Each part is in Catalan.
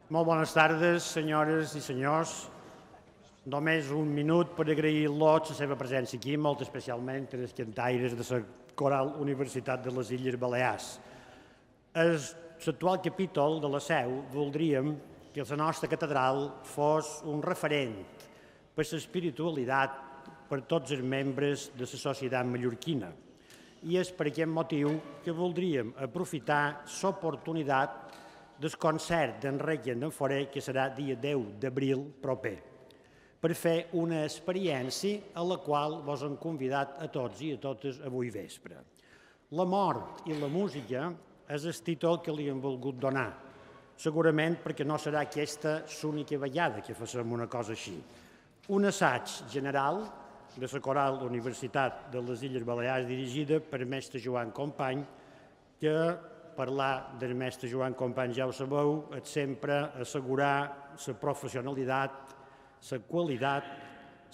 Molt bones tardes, senyores i senyors. Només un minut per agrair-los la seva presència aquí, molt especialment als cantaires de la Coral Universitat de les Illes Balears. L'actual capítol de la Seu voldríem que la nostra catedral fos un referent per l'espiritualitat per tots els membres de la societat mallorquina. I és per aquest motiu que voldríem aprofitar l'oportunitat del concert d'Enric i d'en Foré, que serà dia 10 d'abril proper, per fer una experiència a la qual vos hem convidat a tots i a totes avui vespre. La mort i la música és el títol que li hem volgut donar, segurament perquè no serà aquesta l'única vegada que facem una cosa així. Un assaig general de la Coral Universitat de les Illes Balears dirigida per mestre Joan Company, que parlar del mestre Joan Company, ja ho sabeu, és sempre assegurar la professionalitat, la qualitat,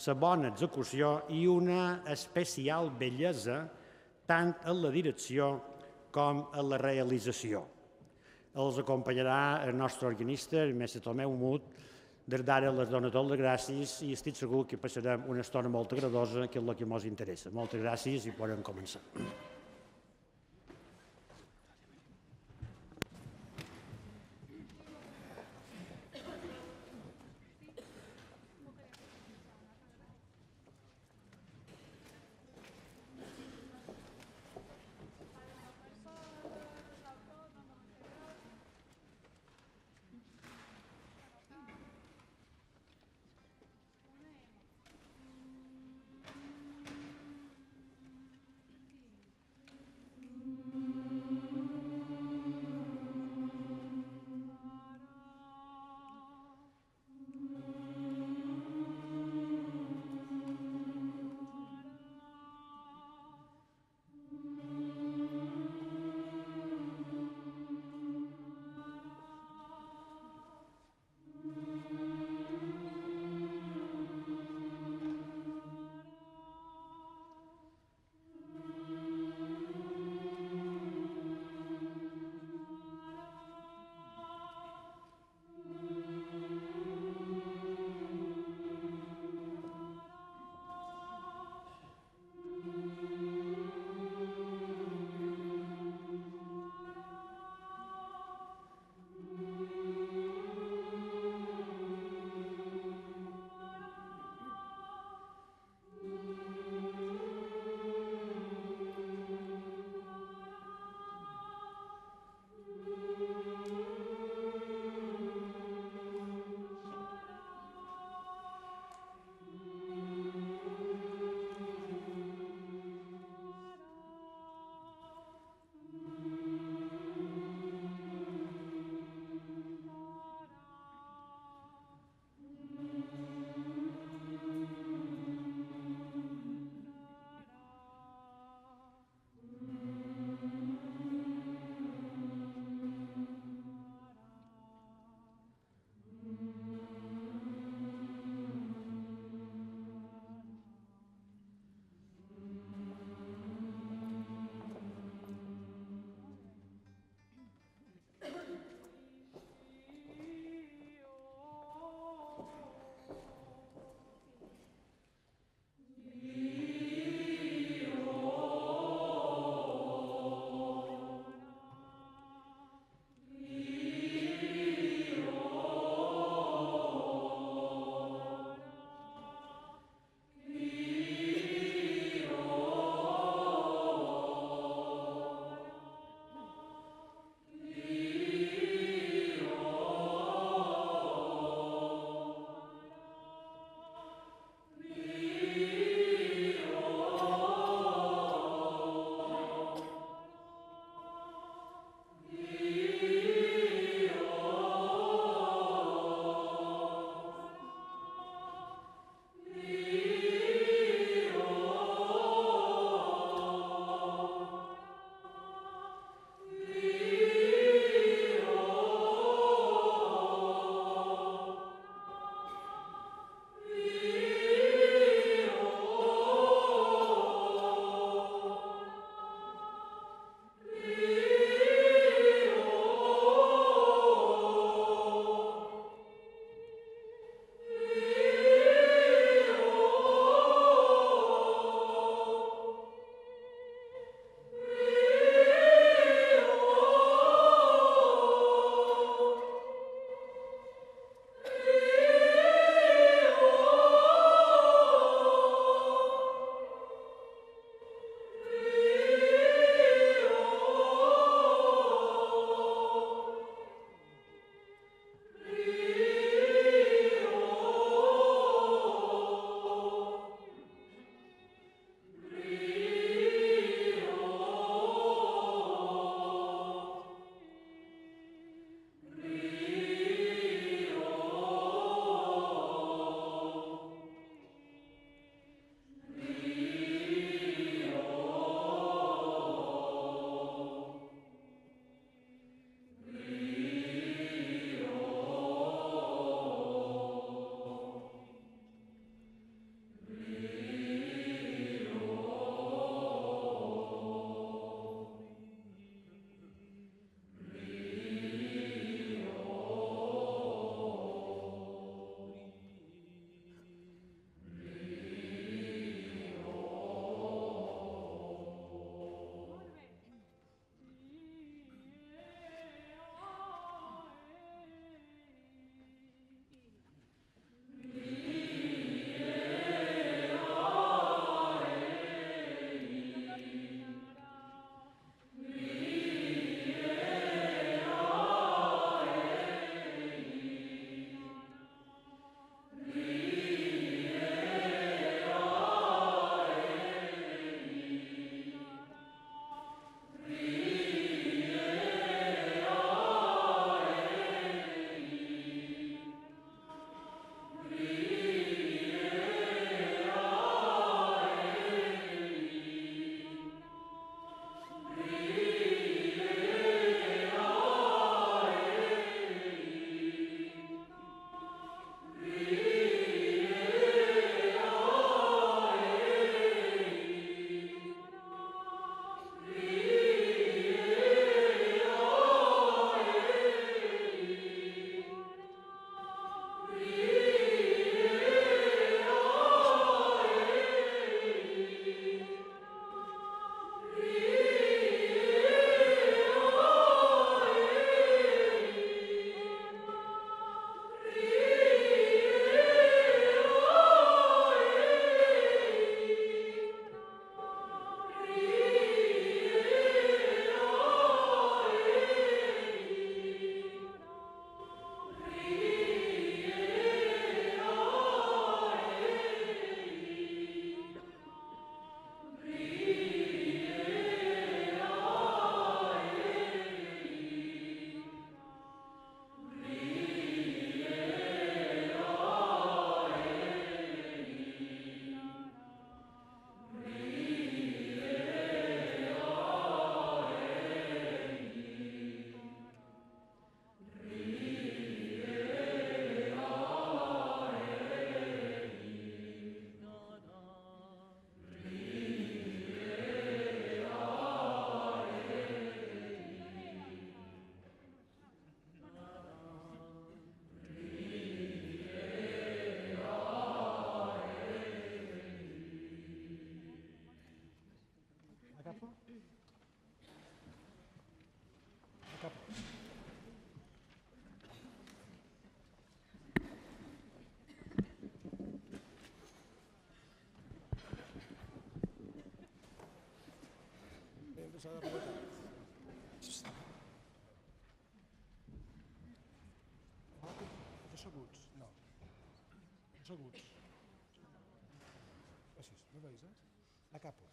la bona execució i una especial bellesa tant en la direcció com en la realització. Els acompanyarà el nostre organista, el mestre Tomeu Mut. Des d'ara les dono totes les gràcies i estic segur que passarem una estona molt agradaosa, que és el que ens interessa. Moltes gràcies i podem començar. Asseguts, no. Asseguts. Així, no veus, La capo.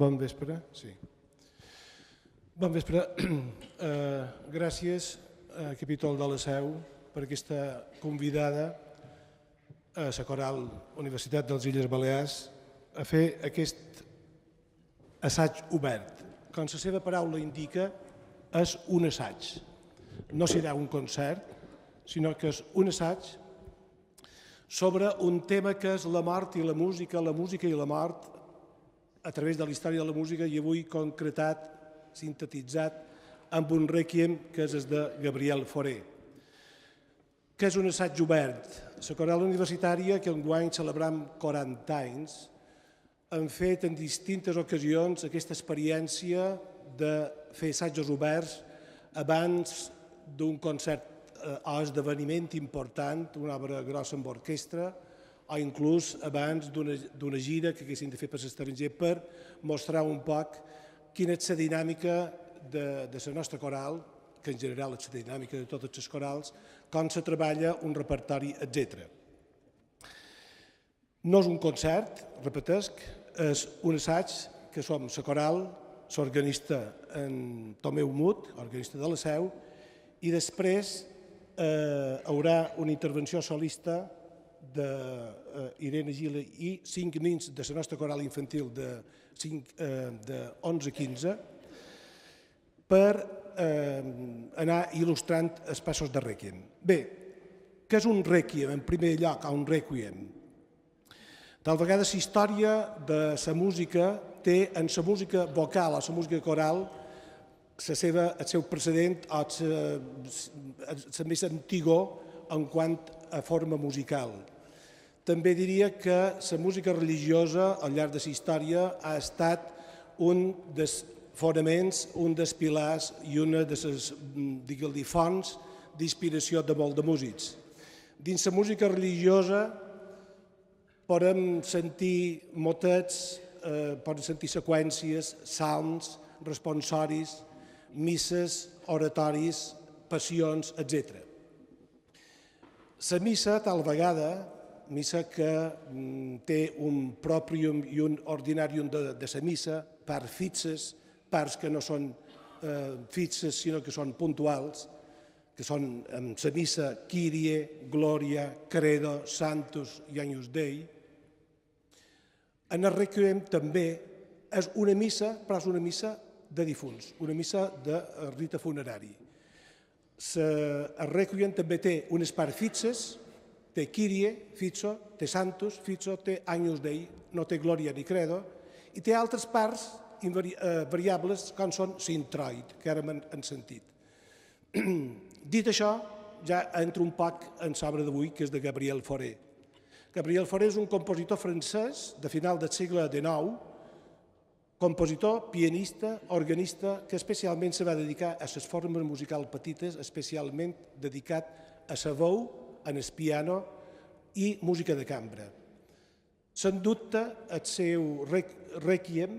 Bon vespre, sí. Bon vespre. Gràcies a Capítol de la Seu per aquesta convidada a la Coral Universitat de les Illes Balears a fer aquest assaig obert. Com la seva paraula indica, és un assaig. No serà un concert, sinó que és un assaig sobre un tema que és la mort i la música i la mort a través de la història de la música i avui concretat, sintetitzat, amb un rèquiem que és el de Gabriel Fauré, que és un assaig obert. La Coral Universitària, que enguany celebrem 40 anys, hem fet en distintes ocasions aquesta experiència de fer assajos oberts abans d'un concert o esdeveniment important, una obra grossa amb orquestra, o inclús abans d'una gira que haguessin de fer per l'estranger per mostrar un poc quina és la dinàmica de la nostra coral, que en general és la dinàmica de totes les corals, com se treballa un repertori, etc. No és un concert, repetesc, és un assaig que som la coral, l'organista en Tomeu Mut, organista de la Seu, i després haurà una intervenció solista d'Irene Gila i 5 nins de la nostra coral infantil de 11-15 per anar il·lustrant els passos de rèquiem. Bé, què és un rèquiem? En primer lloc, un rèquiem. Tal vegada la història de la música té en la música vocal o la música coral el seu precedent o el més antigó en quant a forma musical. També diria que la música religiosa al llarg de la història ha estat un dels fonaments, un dels pilars i una de les fonts d'inspiració de molts de músics. Dins la música religiosa podem sentir motets, podem sentir seqüències, salms, responsoris, misses, oratoris, passions, etc. La missa, tal vegada, missa que té un proprium i un ordinarium de la missa, parts fixes, parts que no són fixes sinó que són puntuals, que són la missa Kyrie, Gloria, Credo, Sanctus i Agnus Dei, En el Requiem també és una missa, però és una missa de difunts, una missa de rite funerari. El Requiem també té unes parts fixes, té Kyrie, fixo, té Santus, fixo, té Agnus Dei, no té Gloria ni Credo, i té altres parts variables com són Sintroid, que ara hem sentit. Dit això, ja entro un poc en l'obra d'avui, que és de Gabriel Fauré. Gabriel Fauré és un compositor francès de final del segle XIX, compositor, pianista, organista, que especialment se va dedicar a les formes musicals petites, especialment dedicat a la veu, en el piano i música de cambra. Sens dubte, el seu Requiem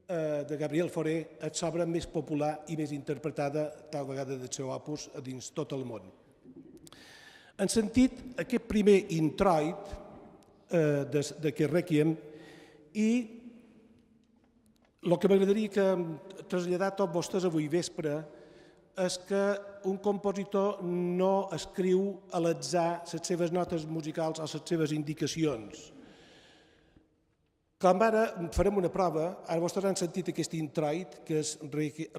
de Gabriel Fauré és l'obra més popular i més interpretada tal vegada del seu opus dins tot el món. En sentit, aquest primer introit d'aquest Requiem i el que m'agradaria traslladar a tots vostès avui vespre és que un compositor no escriu a l'atzar les seves notes musicals o les seves indicacions. Com ara farem una prova, ara vostès han sentit aquest introit, que és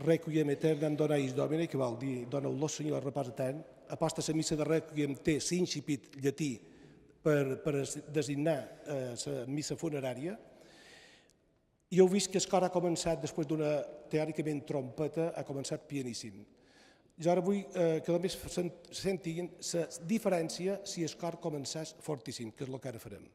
Requiem aeternam dona eis Domine, que vol dir dona-lo Senyor a repòs etern. Aposta la missa de Requiem té l'incipit llatí per designar la missa funerària. I heu vist que el cor ha començat, després d'una teòricament trompeta, ha començat pianíssim. Jo ara vull que només sentin la diferència si el cor començés fortíssim, que és el que ara farem.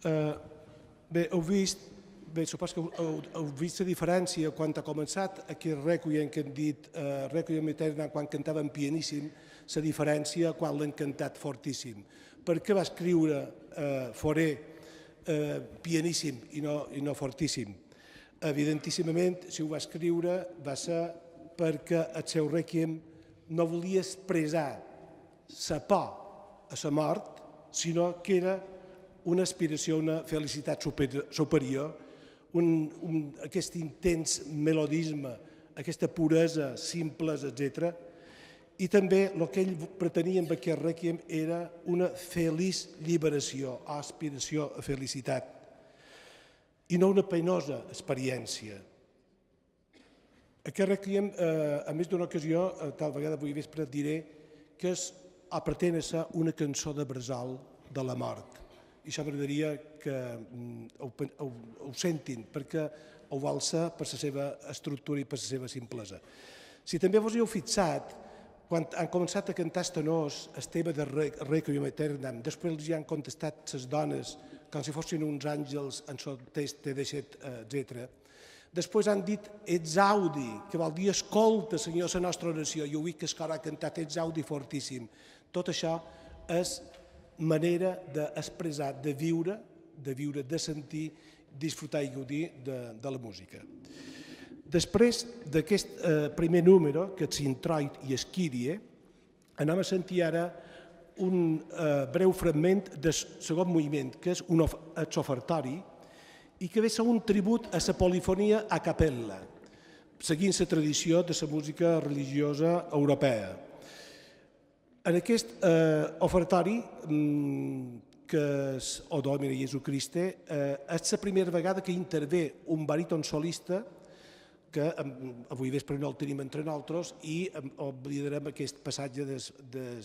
Bé, supos que heu vist la diferència quan ha començat aquest Requiem que hem dit, Requiem Aeternam, quan cantaven pianíssim, la diferència quan l'han cantat fortíssim. Per què va escriure Fauré pianíssim i no fortíssim? Evidentíssimament, si ho va escriure, va ser perquè el seu Requiem no volia expressar la por a la mort, sinó que era una aspiració a una felicitat superior, aquest intens melodisme, aquesta puresa, simples, etc. I també el que ell pretenia amb aquest Requiem era una feliç lliberació, aspiració a felicitat, i no una penosa experiència. Aquest Requiem, a més d'una ocasió, tal vegada avui vespre diré que pretén ser una cançó de bressol de la mort. I això m'agradaria que ho sentin, perquè ho vol ser per la seva estructura i per la seva simplesa. Si també vos heu fixat, quan han començat a cantar els tenors el tema de Requiem Aeternam, després els hi han contestat les dones com si fossin uns àngels en el text de deixet, etc. Després han dit exaudi, que vol dir escolta, Senyor, la nostra oració. Jo vull que el cor ha cantat exaudi fortíssim. Tot això és manera d'expressar, de viure, de sentir, disfrutar i gaudir de la música. Després d'aquest primer número, que és Introit i Kyrie, anem a sentir ara un breu fragment del segon moviment, que és el ofertori, i que ve a ser un tribut a la polifonia a capella, seguint la tradició de la música religiosa europea. En aquest ofertori, que és O Domine Iesu Christe, és la primera vegada que intervé un baríton solista, que avui vespre no el tenim entre nosaltres, i oblidarem aquest passatge del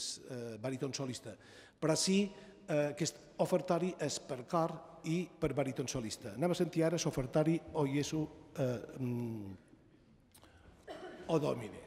baríton solista. Però sí, aquest ofertori és per cor i per baríton solista. Anem a sentir ara l'ofertori O Iesu O Domine.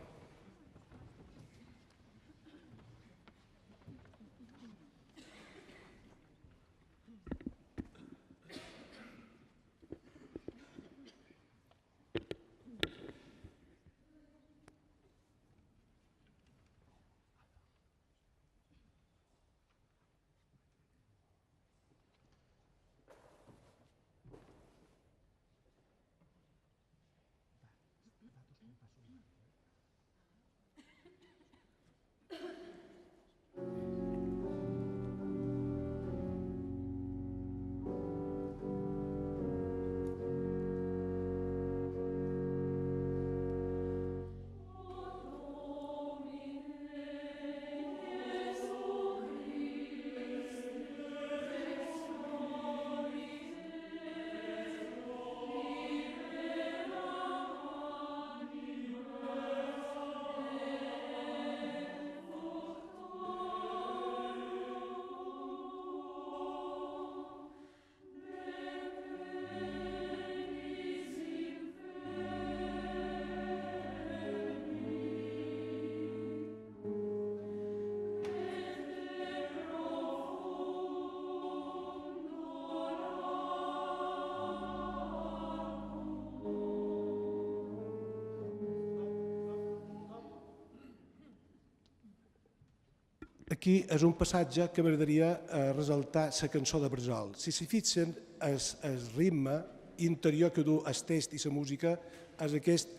Aquí és un passatge que m'agradaria ressaltar la cançó de Bressol. Si s'hi fixen, el ritme interior que du el text i la música és aquest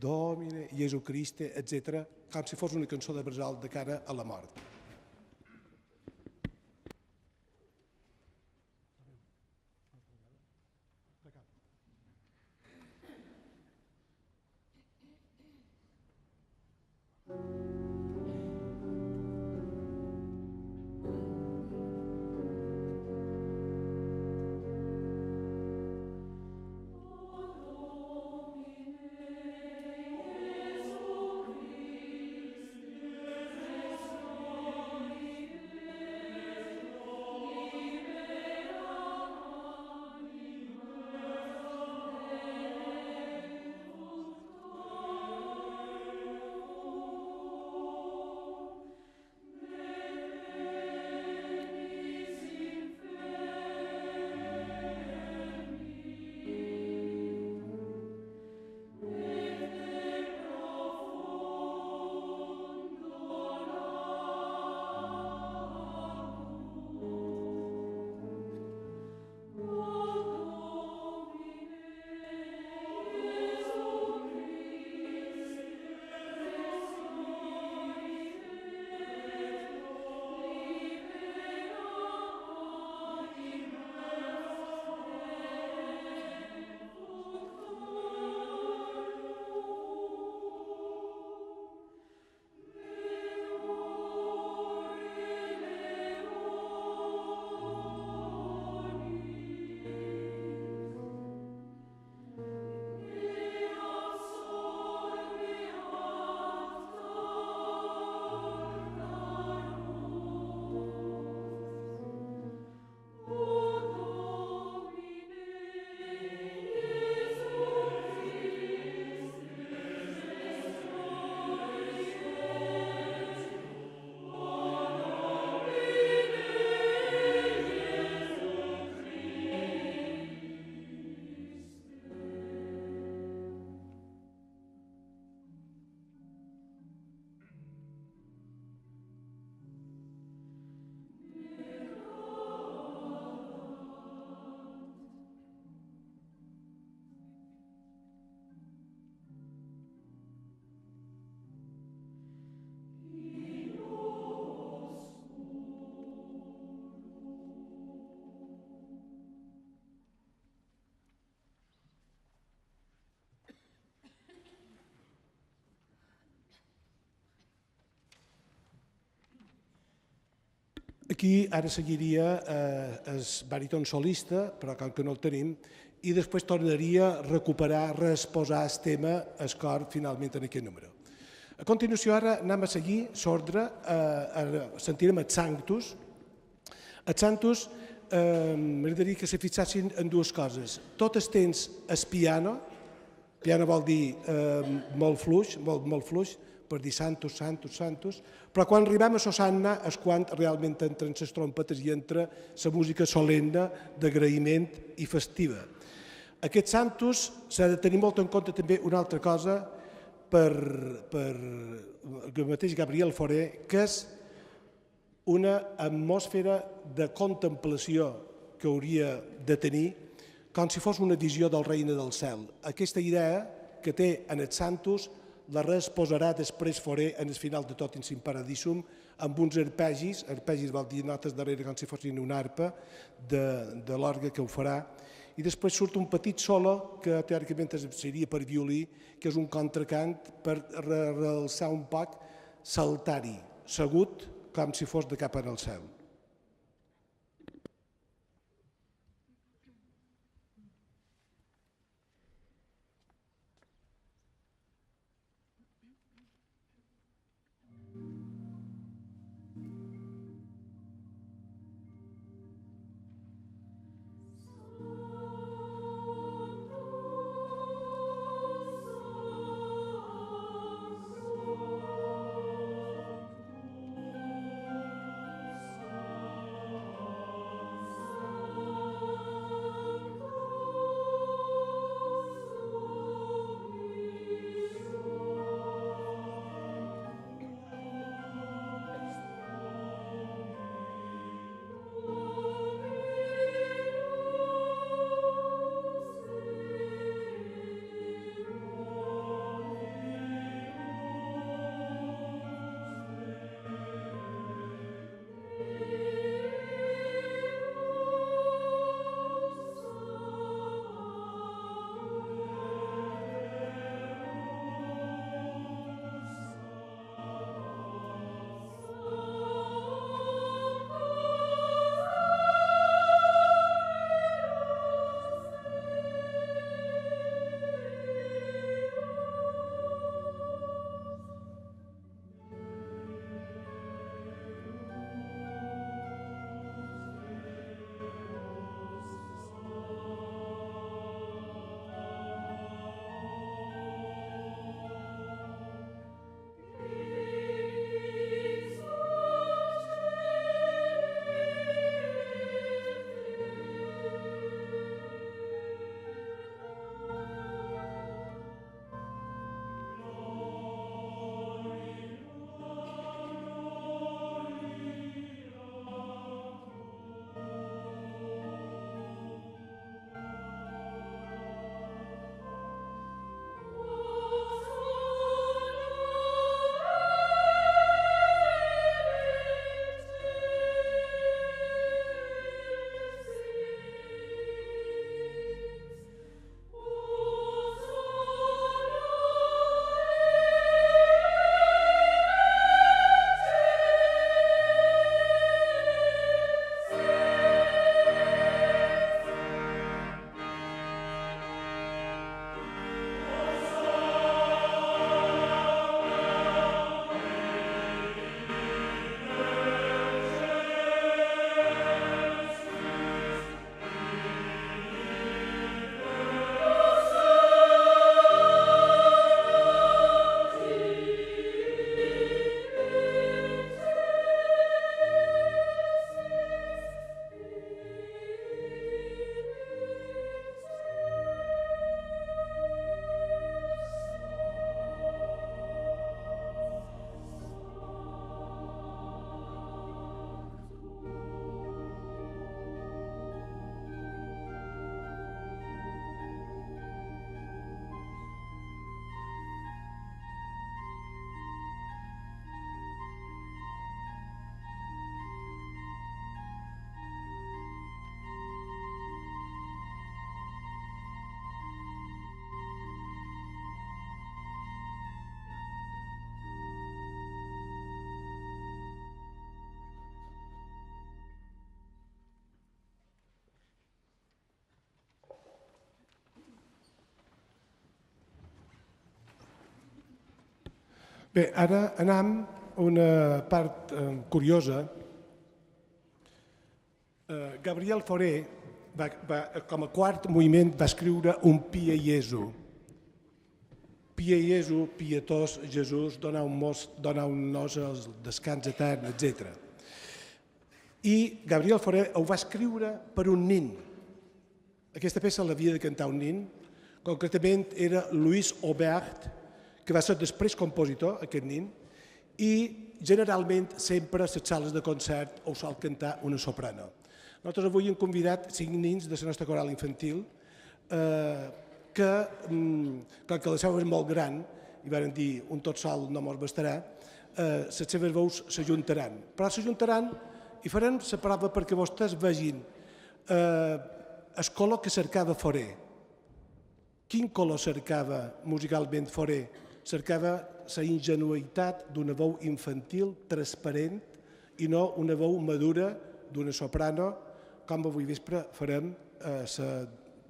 Domine, Iesu Christe, etc., com si fos una cançó de Bressol de cara a la mort. Aquí ara seguiria el baríton solista, però com que no el tenim, i després tornaria a recuperar, reexposar el tema, el cor, finalment en aquest número. A continuació ara anem a seguir l'ordre, sentirem el Sanctus. El Sanctus m'agradaria que se fixassin en dues coses. Tot el temps el piano vol dir molt fluix, per dir Santus, Santus, Santus, però quan arribem a Sosanna és quan realment entren les trompetes i entra la música solemne, d'agraïment i festiva. Aquest Santus s'ha de tenir molt en compte també una altra cosa per el mateix Gabriel Fauré, que és una atmosfera de contemplació que hauria de tenir com si fos una visió del regne del cel. Aquesta idea que té en el Santus la reexposarà després Fauré en el final de Tot in sim paradisum amb uns arpegis vol dir notes darrere com si fossin una arpa de l'orgue que ho farà, i després surt un petit solo que teòricament seria per violí, que és un contracant per realçar un poc saltar-hi, segut com si fos de cap en el cel. Bé, ara anem a una part curiosa. Gabriel Fauré, com a quart moviment, va escriure un Pie Jesu. Pie Jesu, pietós Jesús, dona un nos al descans etern, etc. I Gabriel Fauré ho va escriure per un nin. Aquesta peça l'havia de cantar un nin, concretament era Louis Aubert, que va ser després compositor, aquest nin, i generalment sempre a les sales de concert ho sol cantar una soprano. Nosaltres avui hem convidat 5 nins de la nostra coral infantil que, com que la seu és molt gran, i van dir un tot sol no mos bastarà, les seves veus s'ajuntaran. Però s'ajuntaran i farem la prova perquè vostès vegin el color que cercava Fauré. Quin color cercava musicalment Fauré? Cercava la ingenuïtat d'una veu infantil, transparent, i no una veu madura d'una soprano, com avui vespre farem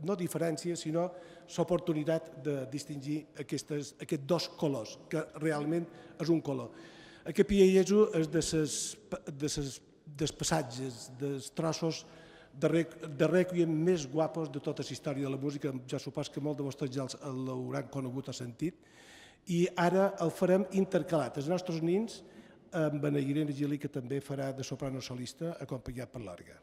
no diferència, sinó l'oportunitat de distingir aquests dos colors, que realment és un color. Aquest Pie Jesu és dels passatges, dels trossos de rèquiem més guapos de tota la història de la música. Ja supos que molts de vostès ja l'hauran conegut o sentit. I ara el farem intercalat. Els nostres nins amb en Irene Gili, que també farà de soprano solista, acompanyat per l'orgue.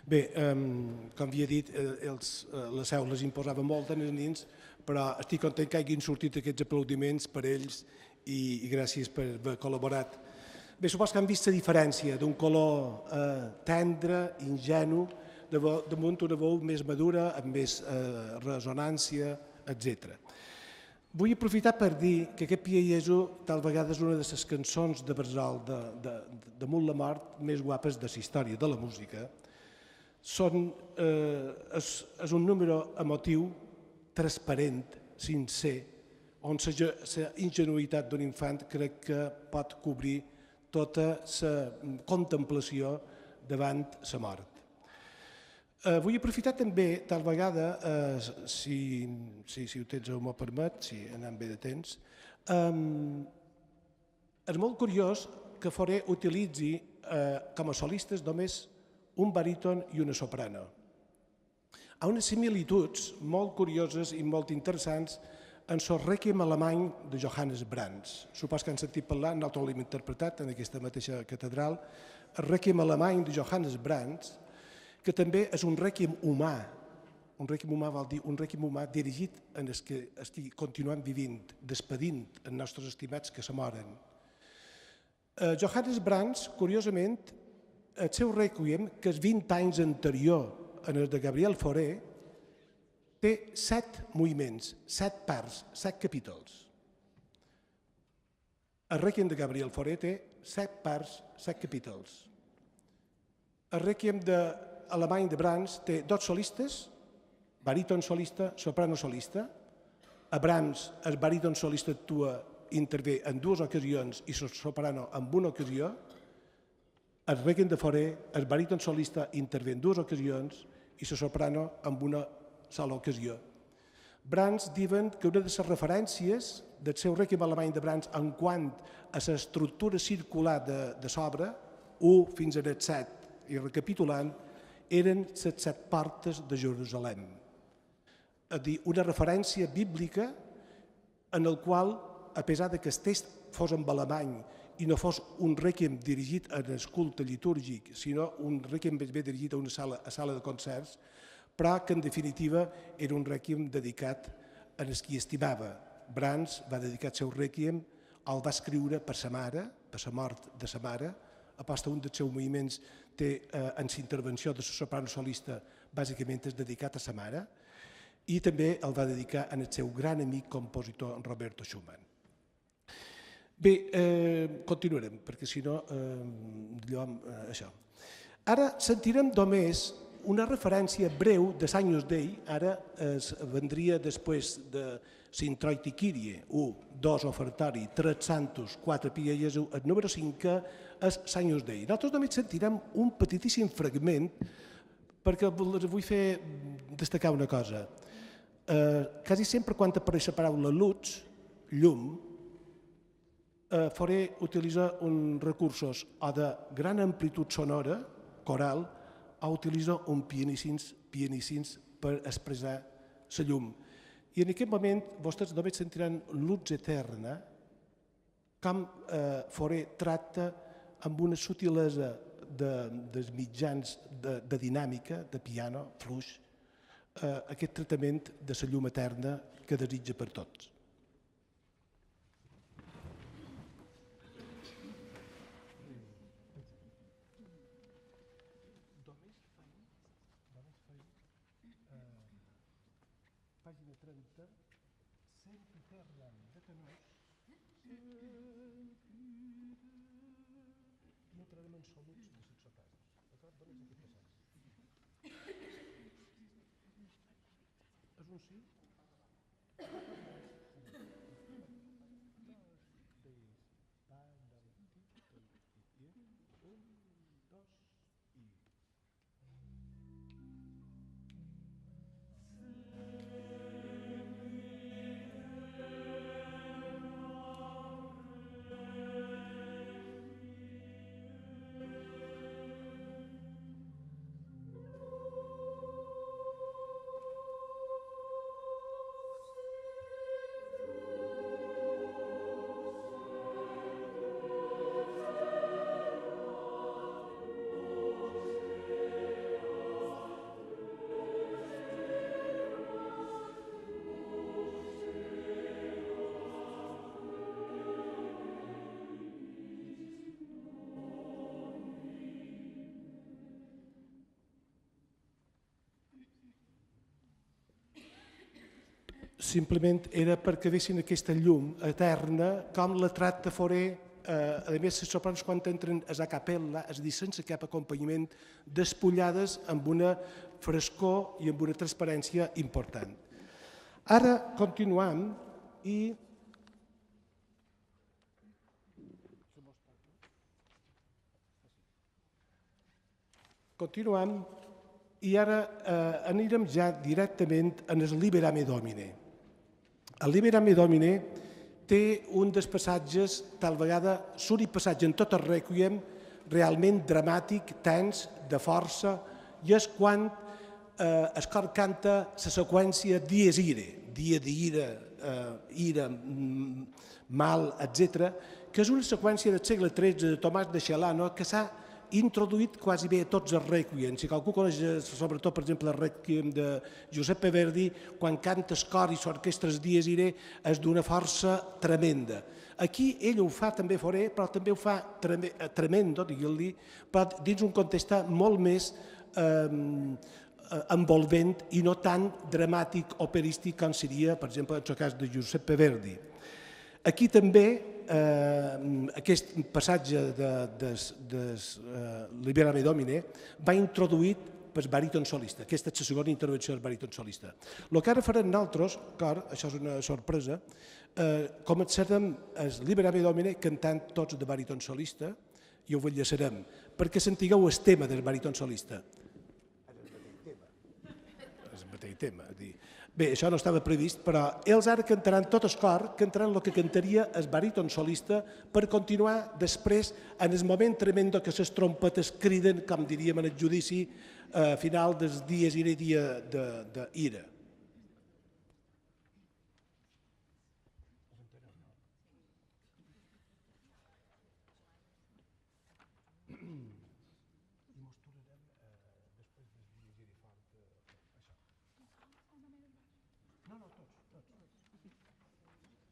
Bé, com havia dit, les seus les imposaven molt als nens, però estic content que hagin sortit aquests aplaudiments per ells i gràcies per haver col·laborat. Bé, supos que han vist la diferència d'un color tendre, ingenu, damunt una veu més madura, amb més resonància, etc. Vull aprofitar per dir que aquest Piaieso tal vegada és una de les cançons de Bersol damunt la mort més guapes de la història de la música. És un número emotiu, transparent, sincer, on la ingenuïtat d'un infant crec que pot cobrir tota la contemplació davant la mort. Vull aprofitar també, tal vegada, si ho tens o m'ho permet, si anem bé de temps, és molt curiós que Fauré utilitzi com a solistes només un baríton i una soprano. Hi ha unes similituds molt curioses i molt interessants en el Rèquiem alemany de Johannes Brahms. Supos que han sentit parlar, nosaltres l'hem interpretat en aquesta mateixa catedral, el Rèquiem alemany de Johannes Brahms, que també és un rèquiem humà. Un rèquiem humà vol dir un rèquiem humà dirigit en els que estigui continuant vivint, despedint els nostres estimats que se moren. Johannes Brahms, curiosament, el seu rèquiem, que és 20 anys anterior en el de Gabriel Fauré, té 7 moviments, 7 parts, 7 capítols. El rèquiem de Gabriel Fauré té 7 parts, 7 capítols. El rèquiem alemany de Brahms té 2 solistes, baríton solista, soprano solista. A Brahms el baríton solista intervé en 2 ocasions i el soprano en una ocasió. El Rèquiem de Fauré, el baríton solista intervé en 2 ocasions i la soprano en una sola ocasió. Brahms diuen que una de les referències del seu Rèquiem alemany de Brahms en quant a l'estructura circular de l'obra, 1 fins al 7 i recapitulant, eren les 7 portes de Jerusalem. És a dir, una referència bíblica en el qual, a pesar que el text fos en alemany i no fos un rèquiem dirigit al culte litúrgic, sinó un rèquiem més bé dirigit a una sala de concerts, però que en definitiva era un rèquiem dedicat a els qui estimava. Brahms va dedicar el seu rèquiem, el va escriure per sa mare, per la mort de sa mare. Aposta un dels seus moviments té en la intervenció de la soprano solista bàsicament és dedicat a sa mare i també el va dedicar al seu gran amic compositor Roberto Schumann. Bé, continuarem, perquè si no, això. Ara sentirem només una referència breu de l'Agnus Dei, ara vendria després de Sintroiti Kyrie, 1, 2 Ofertori, 3 Santus, 4 Pia Jesu, el número 5 és l'Agnus Dei. Nosaltres només sentirem un petitíssim fragment perquè vull fer destacar una cosa. Quasi sempre quan apareix la paraula luz, llum, Fauré utilitza uns recursos o de gran amplitud sonora, coral, o utilitza un pianíssims per expressar la llum. I en aquest moment vostès només sentiran luz eterna, com Fauré tracta amb una sutilesa dels mitjans de dinàmica, de piano, fluix, aquest tractament de la llum eterna que desitja per tots. Pàgina 30, sempre terram de canós, no entrarem en soluts de les sotanes, d'acord? Dóna'ns aquest passat. És un sí? simplement era perquè vessin aquesta llum eterna, com la tracta forer, a més, les sopranos quan entren a la capella, és a dir, sense cap acompanyament, despullades amb una frescor i amb una transparència important. Ara continuam i ara anirem ja directament en el Liberame Domine. El Liberame Domine té un dels passatges, tal vegada, l'únic passatge en tot el Requiem, realment dramàtic, tens, de força, i és quan el cor canta la seqüència Dies Ire, dia d'ira, ira, mal, etc., que és una seqüència del segle XIII de Tomàs de Celano que s'ha introduït quasi bé a tots els requiems. Si qualcú coneix, sobretot, per exemple, el requiem de Giuseppe Verdi, quan canta el cor i s'orquestra els Dies Ire, és d'una força tremenda. Aquí ell ho fa també forer, però també ho fa tremendo, diguem-li, però dins un context molt més envolvent i no tan dramàtic operístic com seria, per exemple, en el cas de Giuseppe Verdi. Aquí també aquest passatge de Liberame Domine va introduït pel baríton solista. Aquesta és la segona intervenció del baríton solista. El que ara farem nosaltres, això és una sorpresa, començarem el Liberame Domine cantant tots de baríton solista i ho enllaçarem, perquè sentigueu el tema del baríton solista. És el mateix tema. Bé, això no estava previst, però ells ara cantaran tot el cor, cantaran el que cantaria el baríton solista per continuar després en el moment tremendo que les trompetes criden, com diríem en el judici final dels Dies Ira i dia d'ira.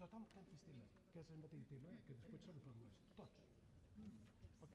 Tothom canta el tema, que és el mateix tema, que després se reprodueix. Tots. Ok?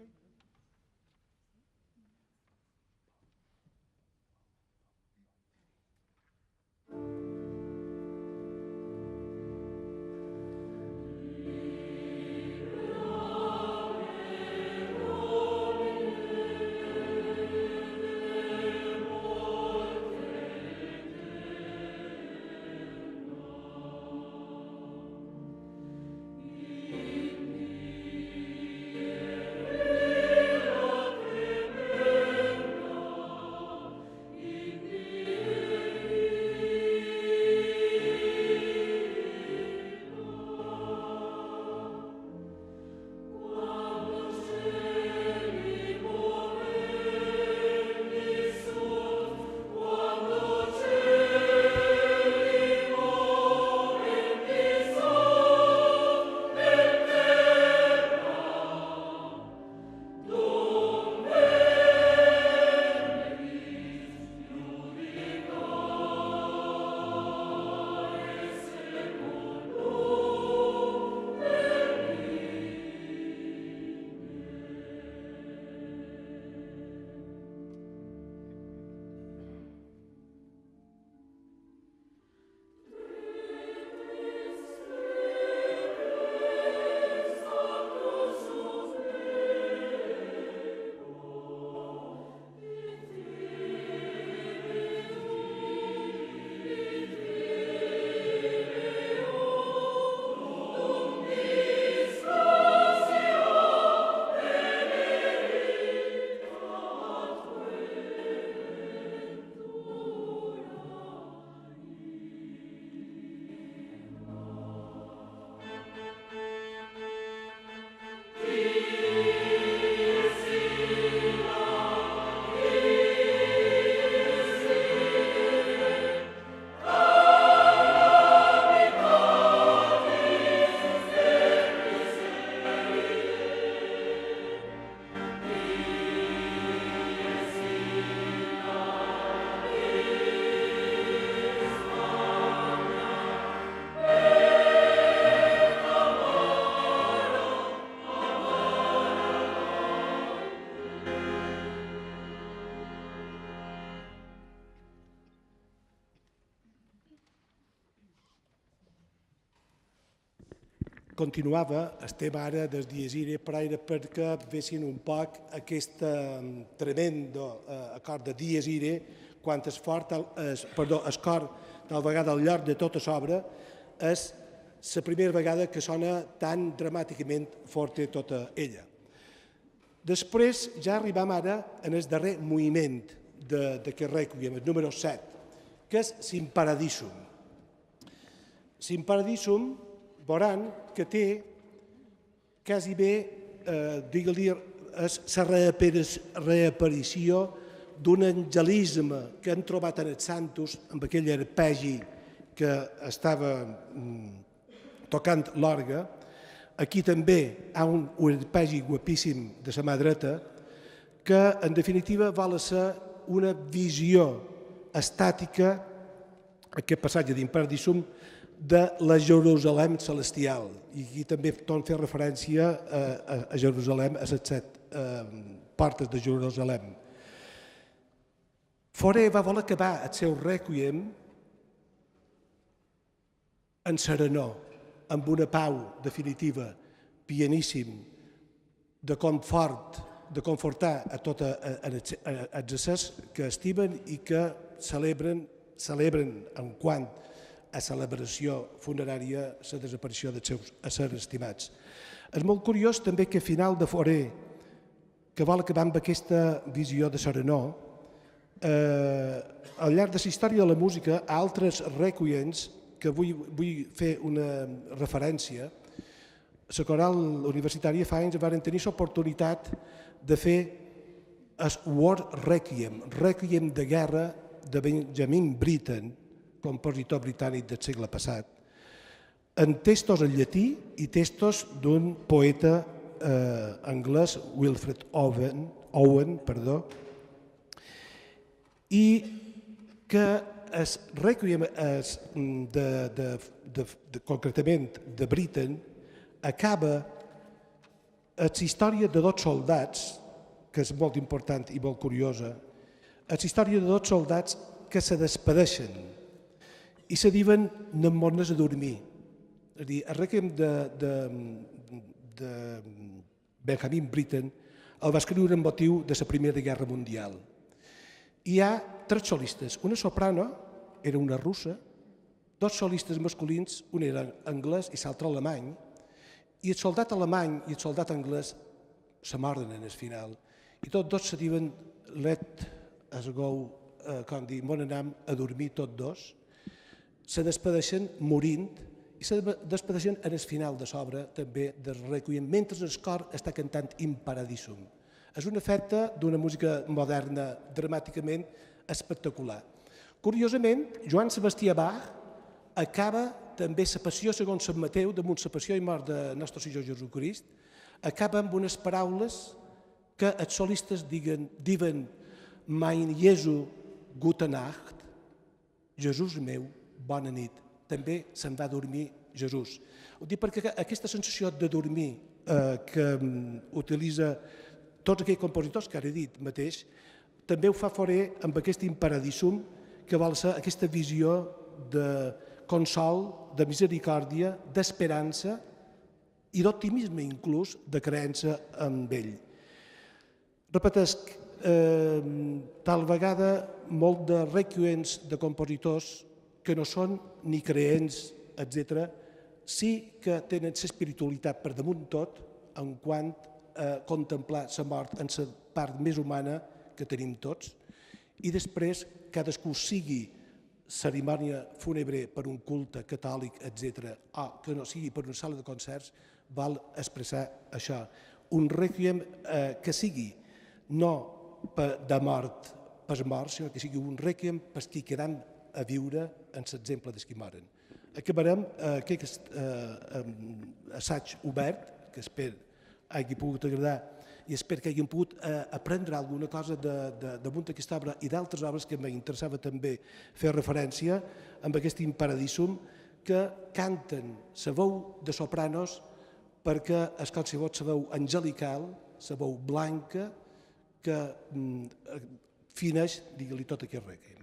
continuava, estem ara des dies ire, però era perquè vessin un poc aquest tremendo acord de dies ire, quan es cor tal vegada al llarg de tota l'obra és la primera vegada que sona tan dramàticament forta tota ella. Després ja arribam ara en el darrer moviment d'aquest Requiem, el número 7, que és Simparadisun. Simparadisun veuran que té quasi bé, digue-li, la reaparició d'un angelisme que han trobat en els santos, amb aquell arpegi que estava tocant l'orgue. Aquí també hi ha un arpegi guapíssim de la mà dreta que, en definitiva, vol ser una visió estàtica, aquest passatge d'Imperadisum, de la Jerusalem celestial. I aquí també torno a fer referència a Jerusalem, a les 7 portes de Jerusalem. Fauré va voler acabar el seu Requiem en serenor, amb una pau definitiva, pianíssim, de confort, de confortar a tots els éssers que estimen i que celebren en quant a celebració funerària la desaparició dels seus éssers estimats. És molt curiós també que al final de Fauré, que vol acabar amb aquesta visió de serenor, al llarg de la història de la música, a altres requiems que vull fer una referència. La coral universitària fa anys van tenir l'oportunitat de fer el War Requiem, Requiem de guerra de Benjamin Britten, compositor britànic del segle passat, en textos en llatí i textos d'un poeta anglès, Wilfred Owen, i que el Requiem concretament de Britten acaba la història de dos soldats, que és molt important i molt curiosa, la història de dos soldats que se despedeixen i se diuen anem-nos a dormir. És a dir, el Requiem de Benjamin Britten el va escriure amb motiu de la Primera Guerra Mundial. Hi ha 3 solistes, una soprano, era una russa, 2 solistes masculins, un era anglès i l'altre alemany, i el soldat alemany i el soldat anglès se morden en el final, i tots dos se diuen let us go, com dir, on anem a dormir tots dos, se despedeixen morint i se despedeixen en el final de l'obra també del Requiem, mentre el cor està cantant Imperadisum. És un efecte d'una música moderna dramàticament espectacular. Curiosament, Joan Sebastià Bach acaba també la passió segons Sant Mateu, damunt la passió i mort de Nostre Senyor Jesucrist, acaba amb unes paraules que els solistes diuen Mein Jesu, gute Nacht, Jesús meu, bona nit. També se'n va dormir Jesús. Ho dic perquè aquesta sensació de dormir que utilitza tots aquells compositors que ara he dit mateix, també ho fa Fauré amb aquest Imperadisum, que vol ser aquesta visió de consol, de misericòrdia, d'esperança i d'optimisme inclús, de creença en ell. Repetesc, tal vegada molt de requiems de compositors que no són ni creents, etc., sí que tenen l'espiritualitat per damunt tot en quant a contemplar la mort en la part més humana que tenim tots i després cadascú sigui cerimònia fúnebre per un culte catòlic, etc., o que no sigui per una sala de concerts, val expressar això. Un requiem que sigui no de mort per mort, sinó que sigui un requiem per qui quedam a viure en l'exemple dels qui moren. Acabarem aquest assaig obert, que espero hagi pogut agradar i espero que hagin pogut aprendre alguna cosa damunt d'aquesta obra i d'altres obres que m'interessava també fer referència amb aquest Imperadisum que canten la veu de sopranos perquè és com si fos la veu angelical, la veu blanca que fineix, digue-li, tot aquest requiem.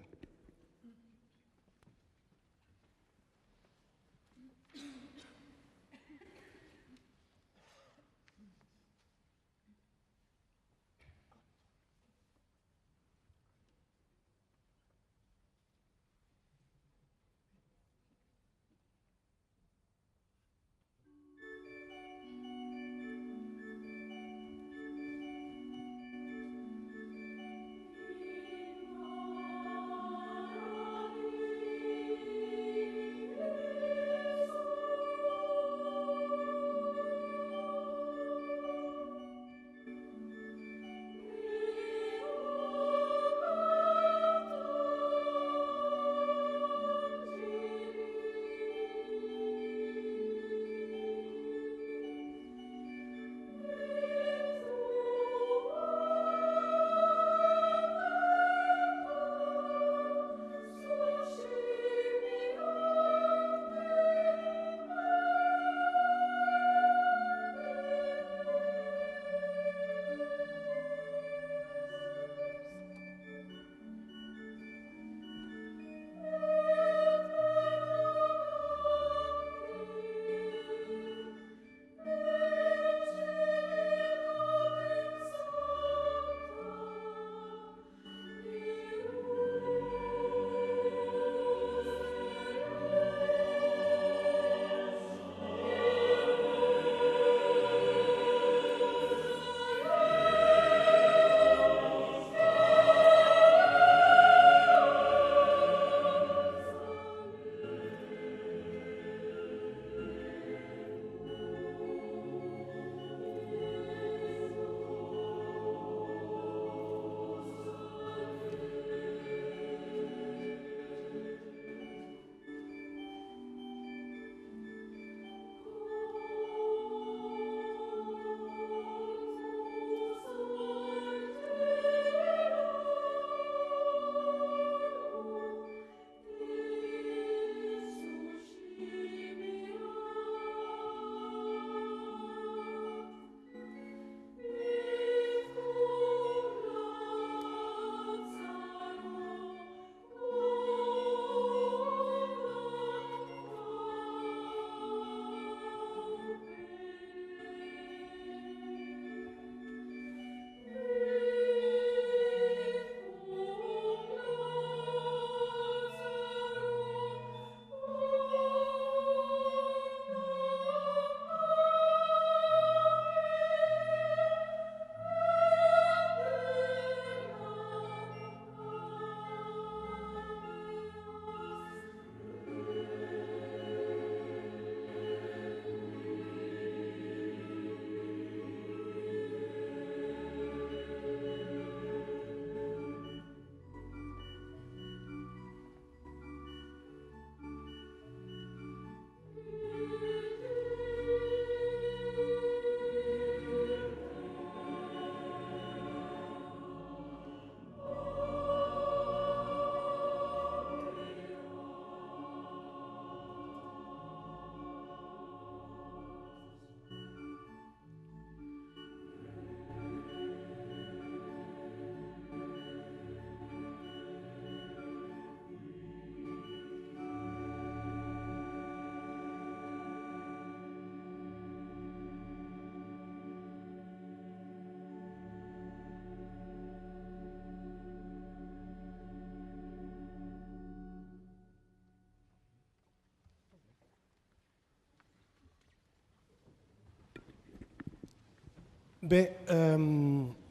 Bé,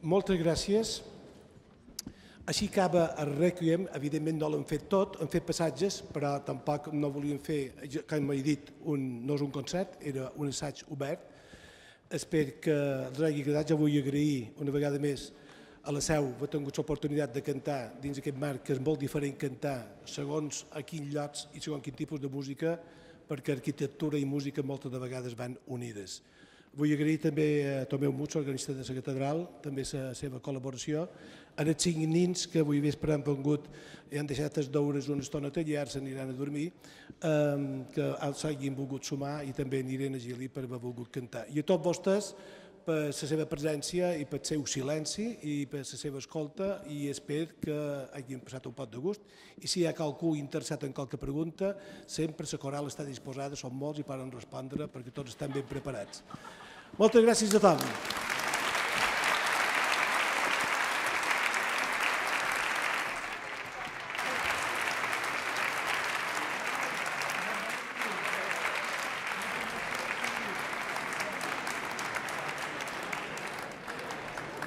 moltes gràcies. Així acaba el Requiem, evidentment no l'hem fet tot, hem fet passatges, però tampoc no volíem fer, com he dit, no és un concert, era un assaig obert. Espero que els hagi agradat. Jo vull agrair una vegada més a la Seu, he tingut l'oportunitat de cantar dins aquest marc, que és molt diferent cantar segons a quins llocs i segons quin tipus de música, perquè arquitectura i música moltes de vegades van unides. Vull agrair també a Tomeu Muts, organista de la catedral, també la seva col·laboració, a els 5 nins que avui vespre han vengut i han deixat els deures una estona a tallar, s'aniran a dormir, que s'hagin volgut sumar, i també a Irene Gili per haver volgut cantar. I a tots vostès per la seva presència i pel seu silenci i per la seva escolta, i espero que hagin passat un pot de gust. I si hi ha qualcú interessat en qualque pregunta, sempre la coral està disposada, són molts i poden respondre perquè tots estan ben preparats. Moltes gràcies a tothom.